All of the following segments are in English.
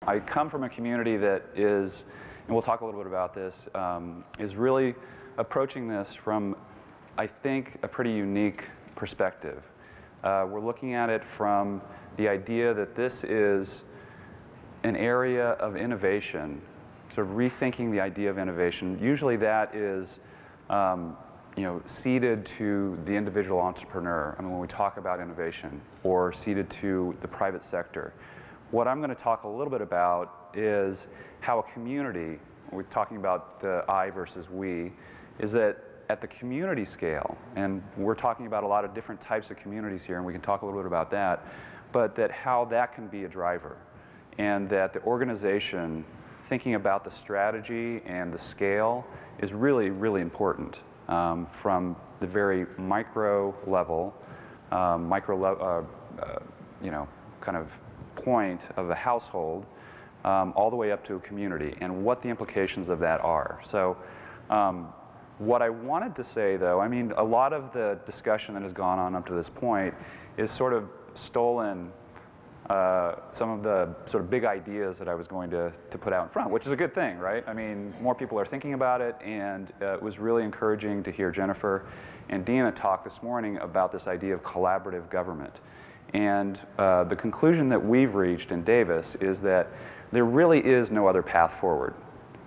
I come from a community that is, and we'll talk a little bit about this, is really approaching this from, I think, a pretty unique perspective. We're looking at it from the idea that this is an area of innovation, sort of rethinking the idea of innovation. Usually that is ceded to the individual entrepreneur. I mean, when we talk about innovation, or ceded to the private sector. What I'm going to talk a little bit about is how a community, we're talking about the I versus we, is that at the community scale, and we're talking about a lot of different types of communities here, and we can talk a little bit about that, but that how that can be a driver, and that the organization thinking about the strategy and the scale is really, really important from the very micro level, kind of point of a household all the way up to a community, and what the implications of that are. So what I wanted to say, though, I mean, a lot of the discussion that has gone on up to this point is sort of stolen some of the sort of big ideas that I was going to put out in front, which is a good thing, right? I mean, more people are thinking about it, and it was really encouraging to hear Jennifer and Dina talk this morning about this idea of collaborative government. And the conclusion that we've reached in Davis is that there really is no other path forward.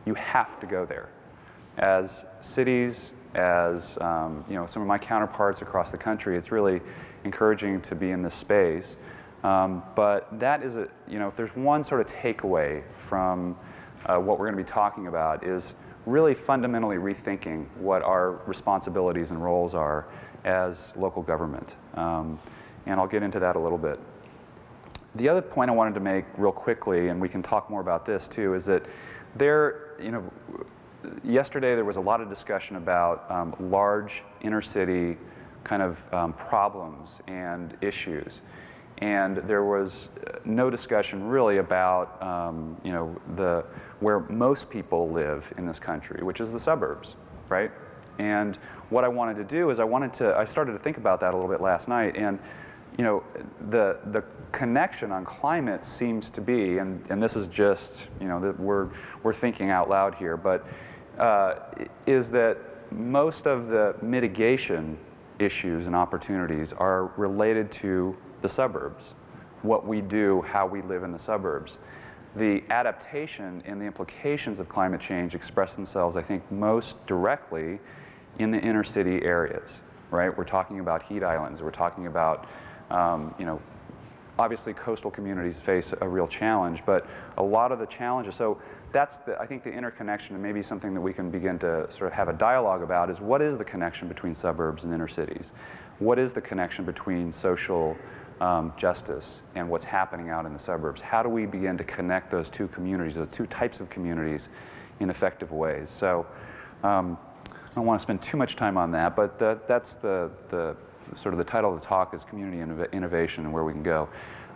You have to go there. As cities, as some of my counterparts across the country, it's really encouraging to be in this space. But that is if there's one sort of takeaway from what we're going to be talking about, is really fundamentally rethinking what our responsibilities and roles are as local government. And I'll get into that a little bit. The other point I wanted to make real quickly, and we can talk more about this too, is that yesterday there was a lot of discussion about large inner city kind of problems and issues. And there was no discussion really about where most people live in this country, which is the suburbs, right? And what I wanted to do is I started to think about that a little bit last night, and the connection on climate seems to be, and this is just, that we're thinking out loud here, but is that most of the mitigation issues and opportunities are related to the suburbs, what we do, how we live in the suburbs. The adaptation and the implications of climate change express themselves, I think, most directly in the inner city areas, right? We're talking about heat islands, we're talking about obviously coastal communities face a real challenge, but a lot of the challenges, so that's I think the interconnection, and maybe something that we can begin to sort of have a dialogue about, is what is the connection between suburbs and inner cities? What is the connection between social justice and what's happening out in the suburbs? How do we begin to connect those two communities, those two types of communities, in effective ways? So I don't want to spend too much time on that, but that's the sort of the title of the talk is Community Innovation and Where We Can Go.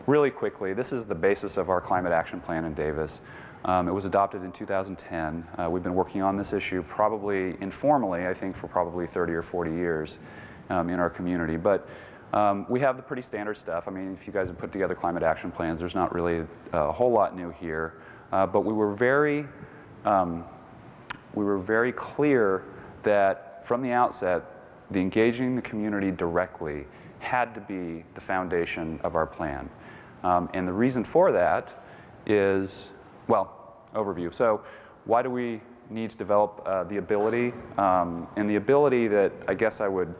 Really quickly, this is the basis of our climate action plan in Davis. It was adopted in 2010. We've been working on this issue probably informally, I think, for probably 30 or 40 years in our community. But we have the pretty standard stuff. I mean, if you guys have put together climate action plans, there's not really a whole lot new here. But we were very clear that from the outset, the engaging the community directly had to be the foundation of our plan. And the reason for that is, well, overview. So why do we need to develop the ability? And the ability that I guess I would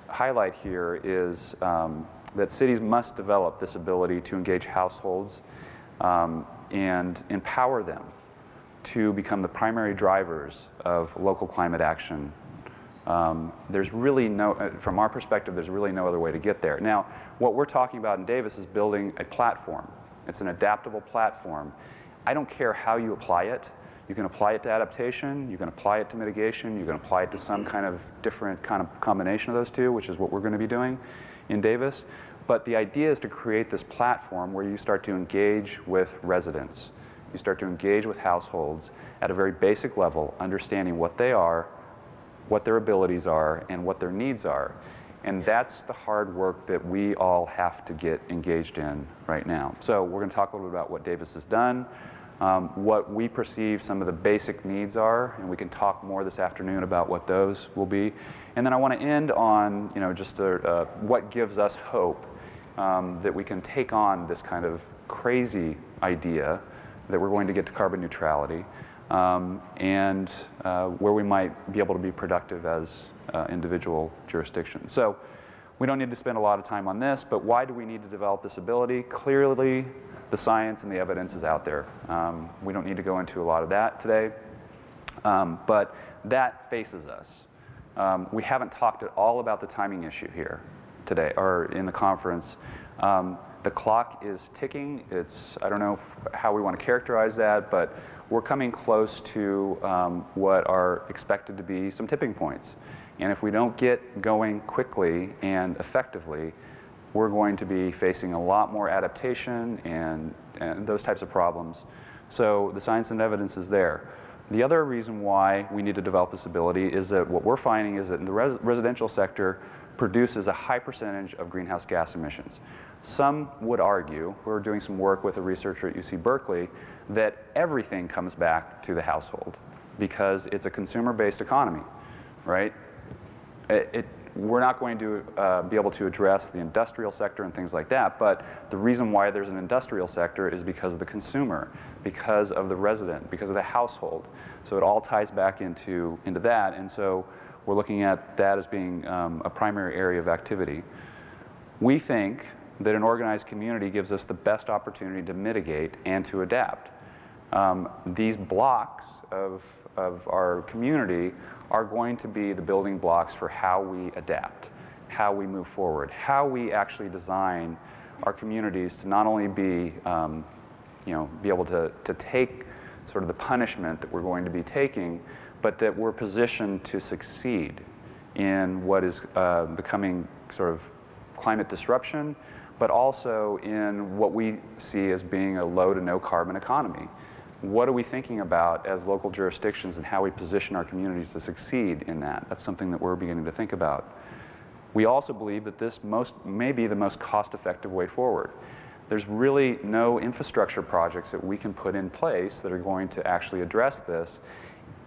highlight here is that cities must develop this ability to engage households and empower them to become the primary drivers of local climate action. There's really from our perspective, there's really no other way to get there. Now, what we're talking about in Davis is building a platform. It's an adaptable platform. I don't care how you apply it. You can apply it to adaptation, you can apply it to mitigation, you can apply it to some kind of different kind of combination of those two, which is what we're going to be doing in Davis. But the idea is to create this platform where you start to engage with residents. You start to engage with households at a very basic level, understanding what they are, what their abilities are, and what their needs are. And that's the hard work that we all have to get engaged in right now. So we're going to talk a little bit about what Davis has done, what we perceive some of the basic needs are, and we can talk more this afternoon about what those will be. And then I want to end on, just what gives us hope that we can take on this kind of crazy idea that we're going to get to carbon neutrality, and where we might be able to be productive as individual jurisdictions. So we don't need to spend a lot of time on this, but why do we need to develop this ability? Clearly, the science and the evidence is out there. We don't need to go into a lot of that today, but that faces us. We haven't talked at all about the timing issue here today, or in the conference. The clock is ticking. I don't know how we want to characterize that, but we're coming close to what are expected to be some tipping points. And if we don't get going quickly and effectively, we're going to be facing a lot more adaptation and those types of problems. So the science and evidence is there. The other reason why we need to develop this ability is that what we're finding is that the residential sector produces a high percentage of greenhouse gas emissions. Some would argue, we're doing some work with a researcher at UC Berkeley, that everything comes back to the household because it's a consumer-based economy, right? We're not going to be able to address the industrial sector and things like that, but the reason why there's an industrial sector is because of the consumer, because of the resident, because of the household. So it all ties back into that, and so we're looking at that as being a primary area of activity. We think that an organized community gives us the best opportunity to mitigate and to adapt. These blocks of our community are going to be the building blocks for how we adapt, how we move forward, how we actually design our communities to not only be, be able to take sort of the punishment that we're going to be taking, but that we're positioned to succeed in what is becoming sort of climate disruption, but also in what we see as being a low to no carbon economy. What are we thinking about as local jurisdictions and how we position our communities to succeed in that? That's something that we're beginning to think about. We also believe that this may be the most cost-effective way forward. There's really no infrastructure projects that we can put in place that are going to actually address this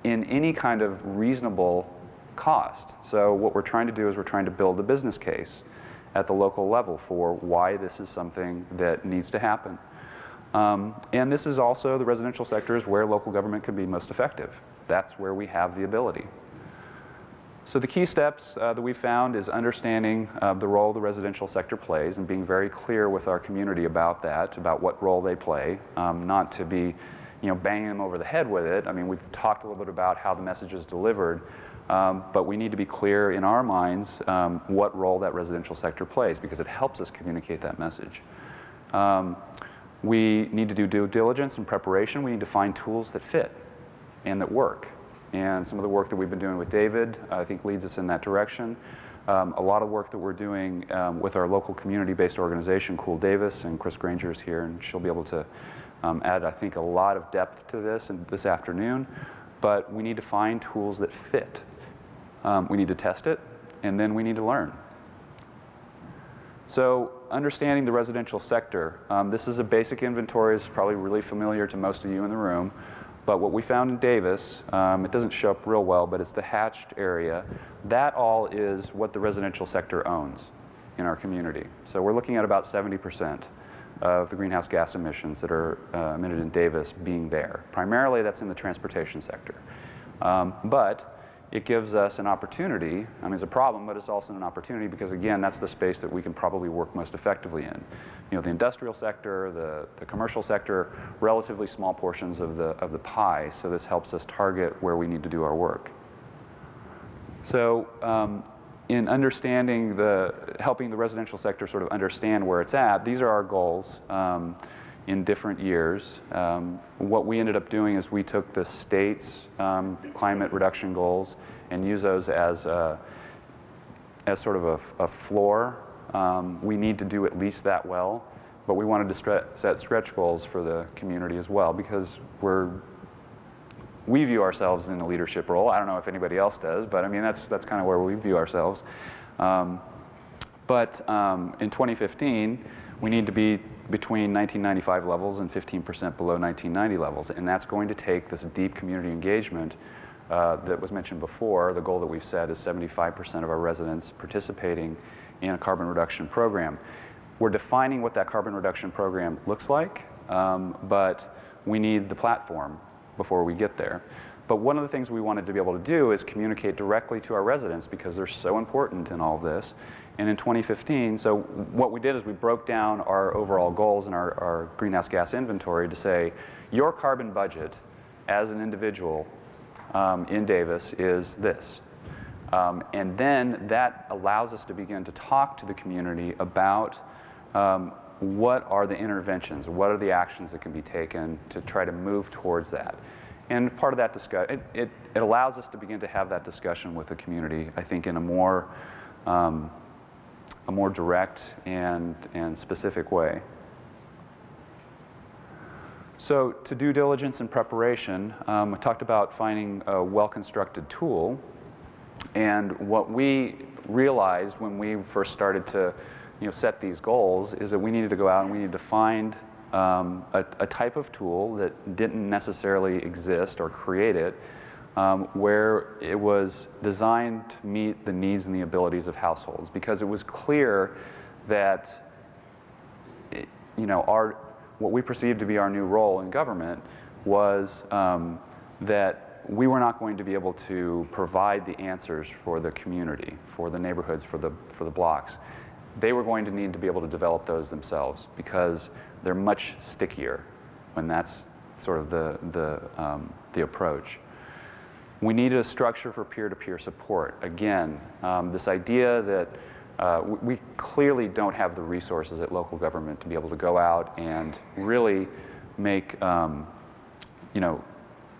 in any kind of reasonable cost. So what we're trying to do is we're trying to build a business case at the local level for why this is something that needs to happen. And this is also, the residential sector is where local government can be most effective. That's where we have the ability. So the key steps that we've found is understanding the role the residential sector plays and being very clear with our community about that, about what role they play, not to be banging them over the head with it. I mean, we've talked a little bit about how the message is delivered, but we need to be clear in our minds what role that residential sector plays, because it helps us communicate that message. We need to do due diligence and preparation. We need to find tools that fit and that work. And some of the work that we've been doing with David, I think, leads us in that direction. A lot of work that we're doing with our local community-based organization, Cool Davis, and Chris Granger's here, and she'll be able to add, I think, a lot of depth to this afternoon. But we need to find tools that fit. We need to test it, and then we need to learn. So understanding the residential sector, this is a basic inventory. It's probably really familiar to most of you in the room. But what we found in Davis, it doesn't show up real well, but it's the hatched area. That all is what the residential sector owns in our community. So we're looking at about 70% of the greenhouse gas emissions that are emitted in Davis being there. Primarily, that's in the transportation sector. But it gives us an opportunity. I mean, it's a problem, but it's also an opportunity because, again, that's the space that we can probably work most effectively in. The industrial sector, the commercial sector, relatively small portions of the pie, so this helps us target where we need to do our work. So in understanding helping the residential sector sort of understand where it's at, these are our goals in different years. What we ended up doing is we took the state's climate reduction goals and use those as sort of a floor. We need to do at least that well, but we wanted to set stretch goals for the community as well, because we view ourselves in a leadership role. I don't know if anybody else does, but I mean that's kind of where we view ourselves. But in 2015, we need to be between 1995 levels and 15% below 1990 levels. And that's going to take this deep community engagement that was mentioned before. The goal that we've set is 75% of our residents participating in a carbon reduction program. We're defining what that carbon reduction program looks like, but we need the platform before we get there. But one of the things we wanted to be able to do is communicate directly to our residents because they're so important in all of this. And in 2015, so what we did is we broke down our overall goals and our greenhouse gas inventory to say, your carbon budget as an individual in Davis is this. And then that allows us to begin to talk to the community about what are the interventions, what are the actions that can be taken to try to move towards that. And part of that discussion, it allows us to begin to have that discussion with the community, I think, in a more direct and specific way. So to due diligence and preparation, I talked about finding a well-constructed tool. And what we realized when we first started to set these goals is that we needed to go out and we needed to find a type of tool that didn't necessarily exist or create it, where it was designed to meet the needs and the abilities of households, because it was clear that what we perceived to be our new role in government was that we were not going to be able to provide the answers for the community, for the neighborhoods, for the blocks. They were going to need to be able to develop those themselves because they're much stickier when that's sort of the approach. We needed a structure for peer-to-peer support. Again, this idea that we clearly don't have the resources at local government to be able to go out and really make,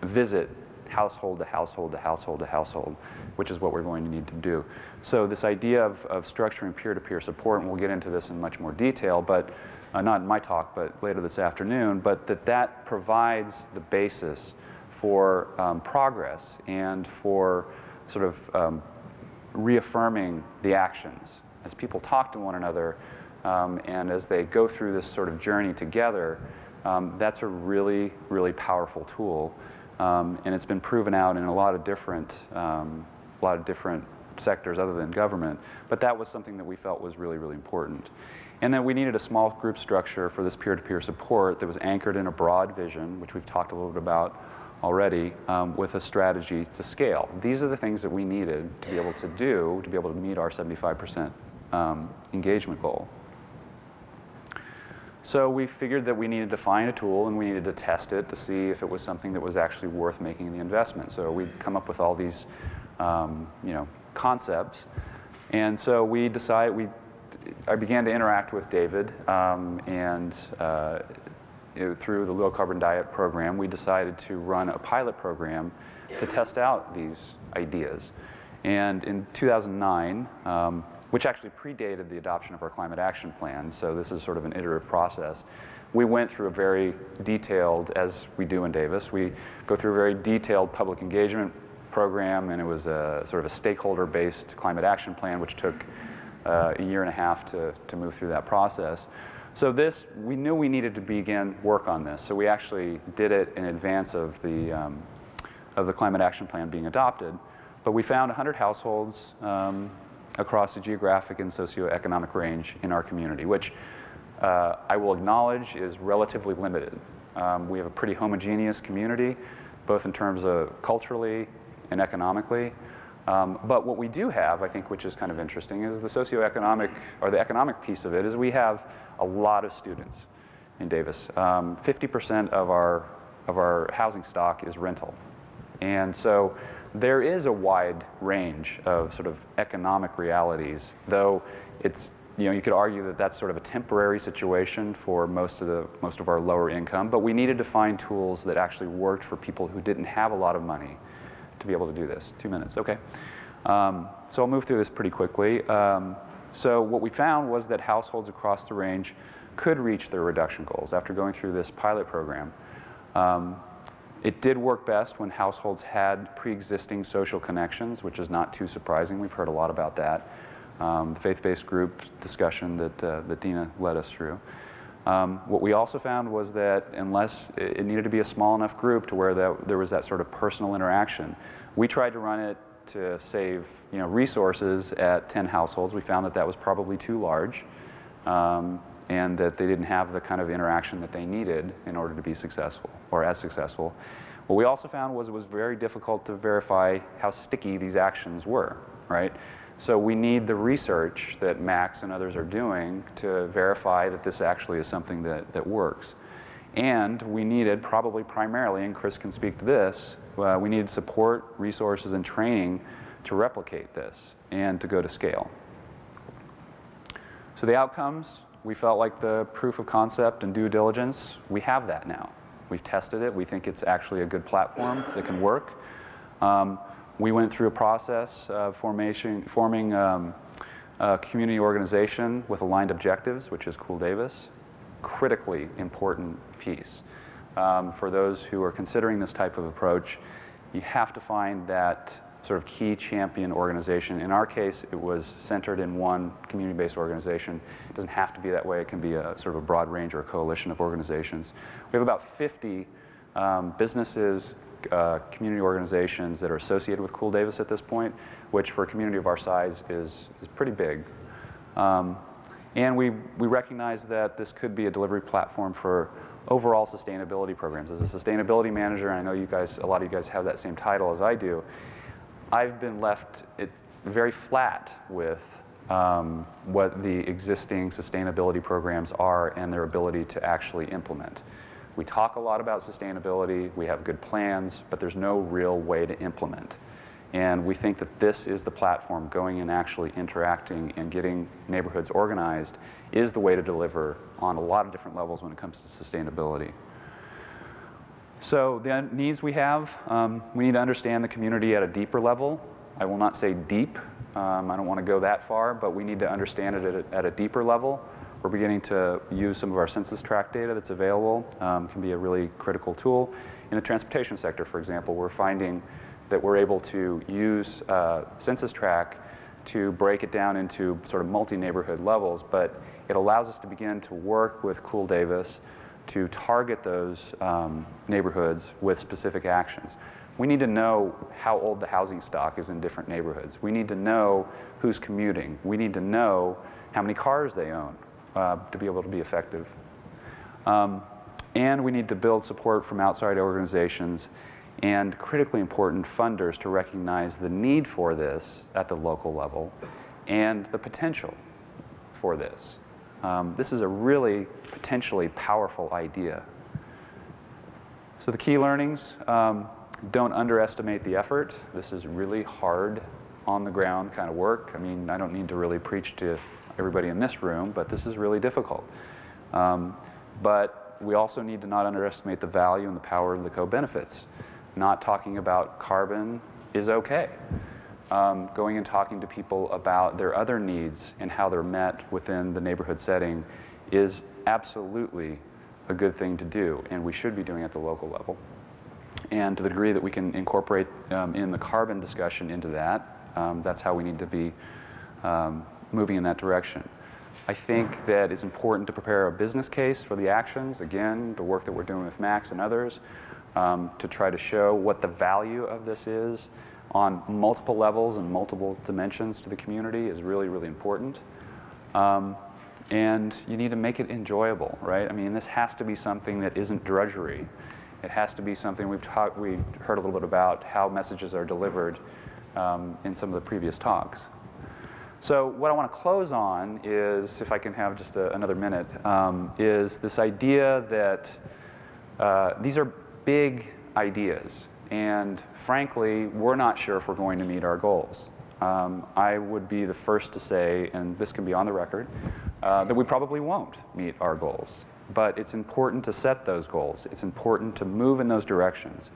visit household to household to household to household, which is what we're going to need to do. So this idea of structuring peer-to-peer support, and we'll get into this in much more detail, but not in my talk, but later this afternoon, but that provides the basis for progress and for sort of reaffirming the actions. As people talk to one another and as they go through this sort of journey together, that's a really, really powerful tool. And it's been proven out in a lot of different sectors other than government. But that was something that we felt was really, really important. And then we needed a small group structure for this peer-to-peer support that was anchored in a broad vision, which we've talked a little bit about already, with a strategy to scale. These are the things that we needed to be able to do to be able to meet our 75% engagement goal. So we figured that we needed to find a tool and we needed to test it to see if it was something that was actually worth making the investment. So we'd come up with all these concepts. And so we decided, I began to interact with David through the Low Carbon Diet program, we decided to run a pilot program to test out these ideas. And in 2009, which actually predated the adoption of our climate action plan, so this is sort of an iterative process, we went through a very detailed, as we do in Davis, we go through a very detailed public engagement program, and it was a sort of a stakeholder-based climate action plan, which took a year and a half to move through that process. So we knew we needed to begin work on this, so we actually did it in advance of the climate action plan being adopted. But we found 100 households across the geographic and socioeconomic range in our community, which I will acknowledge is relatively limited. We have a pretty homogeneous community, both in terms of culturally and economically. But what we do have, I think, which is kind of interesting, is the socioeconomic, or the economic piece of it, is we have a lot of students in Davis. 50% of our housing stock is rental. And so there is a wide range of sort of economic realities, though it's, you could argue that that's sort of a temporary situation for most of our lower income, but we needed to find tools that actually worked for people who didn't have a lot of money to be able to do this. 2 minutes, okay. So I'll move through this pretty quickly. So what we found was that households across the range could reach their reduction goals after going through this pilot program. It did work best when households had pre-existing social connections, which is not too surprising. We've heard a lot about that. The faith-based group discussion that Dina led us through. What we also found was that unless it needed to be a small enough group to where there was that sort of personal interaction, we tried to run it to save resources at 10 households. We found that that was probably too large, and that they didn't have the kind of interaction that they needed in order to be successful, or as successful. What we also found was it was very difficult to verify how sticky these actions were, right? So we need the research that Max and others are doing to verify that this actually is something that works. And we needed, probably primarily, and Chris can speak to this, we needed support, resources, and training to replicate this and to go to scale. So the outcomes, we felt like the proof of concept and due diligence, we have that now. We've tested it. We think it's actually a good platform that can work. We went through a process of forming a community organization with aligned objectives, which is Cool Davis. Critically important piece. For those who are considering this type of approach, you have to find that sort of key champion organization. In our case, it was centered in one community-based organization. It doesn't have to be that way. It can be a sort of a broad range or a coalition of organizations. We have about 50 businesses, community organizations that are associated with Cool Davis at this point, which for a community of our size is pretty big. And we recognize that this could be a delivery platform for overall sustainability programs. As a sustainability manager, and I know you guys, a lot of you guys have that same title as I do, I've been left very flat with what the existing sustainability programs are and their ability to actually implement. We talk a lot about sustainability, we have good plans, but there's no real way to implement. And we think that this is the platform, going and actually interacting and getting neighborhoods organized is the way to deliver on a lot of different levels when it comes to sustainability. So the needs we have, we need to understand the community at a deeper level. I will not say deep, I don't want to go that far, but we need to understand it at a deeper level. We're beginning to use some of our census tract data that's available, can be a really critical tool. In the transportation sector, for example, we're finding that we're able to use census tract to break it down into sort of multi-neighborhood levels, but it allows us to begin to work with Cool Davis to target those neighborhoods with specific actions. We need to know how old the housing stock is in different neighborhoods. We need to know who's commuting. We need to know how many cars they own to be able to be effective. And we need to build support from outside organizations and, critically important, funders to recognize the need for this at the local level and the potential for this. This is a really potentially powerful idea. So the key learnings, don't underestimate the effort. This is really hard, on the ground kind of work. I mean, I don't need to really preach to everybody in this room, but this is really difficult. But we also need to not underestimate the value and the power of the co-benefits. Not talking about carbon is okay. Going and talking to people about their other needs and how they're met within the neighborhood setting is absolutely a good thing to do, and we should be doing it at the local level. And to the degree that we can incorporate in the carbon discussion into that, that's how we need to be moving in that direction. I think that it's important to prepare a business case for the actions. Again, the work that we're doing with Max and others to try to show what the value of this is on multiple levels and multiple dimensions to the community is really, really important. And you need to make it enjoyable, right? I mean, this has to be something that isn't drudgery. It has to be something we heard a little bit about how messages are delivered in some of the previous talks. So what I want to close on is, if I can have just another minute, is this idea that these are big ideas. And frankly, we're not sure if we're going to meet our goals. I would be the first to say, and this can be on the record, that we probably won't meet our goals. But it's important to set those goals. It's important to move in those directions.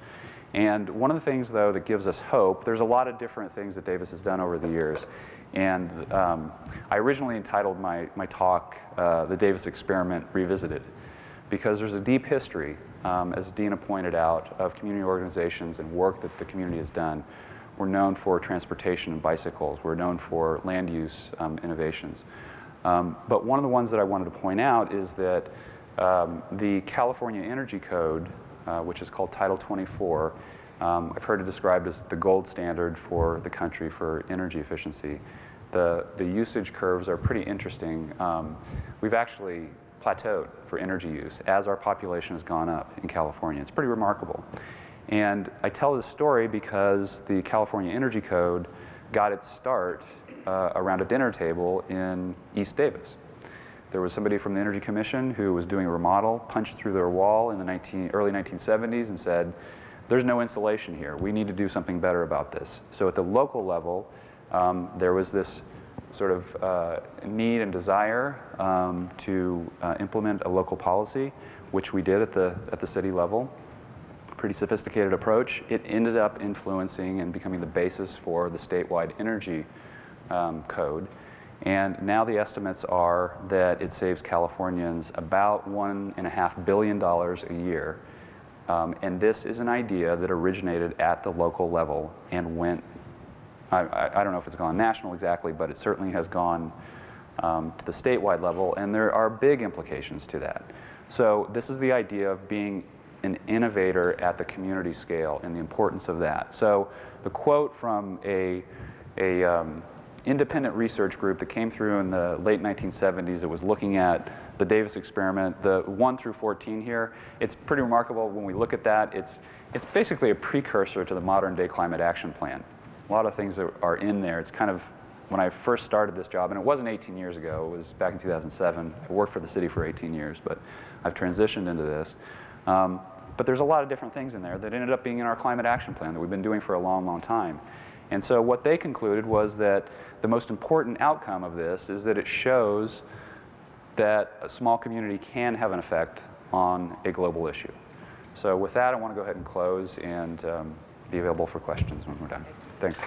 And one of the things, though, that gives us hope, there's a lot of different things that Davis has done over the years. And I originally entitled my talk, The Davis Experiment Revisited, because there's a deep history, as Dina pointed out, of community organizations and work that the community has done. We're known for transportation and bicycles. We're known for land use innovations. But one of the ones that I wanted to point out is that The California Energy Code, which is called Title 24, I've heard it described as the gold standard for the country for energy efficiency. The usage curves are pretty interesting. We've actually plateaued for energy use as our population has gone up in California. It's pretty remarkable. And I tell this story because the California Energy Code got its start around a dinner table in East Davis. There was somebody from the Energy Commission who was doing a remodel, punched through their wall in the early 1970s and said, there's no insulation here. We need to do something better about this. So at the local level, there was this sort of need and desire to implement a local policy, which we did at the city level. Pretty sophisticated approach. It ended up influencing and becoming the basis for the statewide energy code. And now the estimates are that it saves Californians about $1.5 billion a year. And this is an idea that originated at the local level and went, I don't know if it's gone national exactly, but it certainly has gone to the statewide level, and there are big implications to that. So this is the idea of being an innovator at the community scale and the importance of that. So the quote from a independent research group that came through in the late 1970s that was looking at the Davis experiment, the 1 through 14 here, it's pretty remarkable when we look at that. It's basically a precursor to the modern day climate action plan. A lot of things that are in there. It's kind of, when I first started this job, and it wasn't 18 years ago, it was back in 2007. I worked for the city for 18 years, but I've transitioned into this. But there's a lot of different things in there that ended up being in our climate action plan that we've been doing for a long, long time. And so what they concluded was that the most important outcome of this is that it shows that a small community can have an effect on a global issue. So with that, I want to go ahead and close and be available for questions when we're done. Thanks.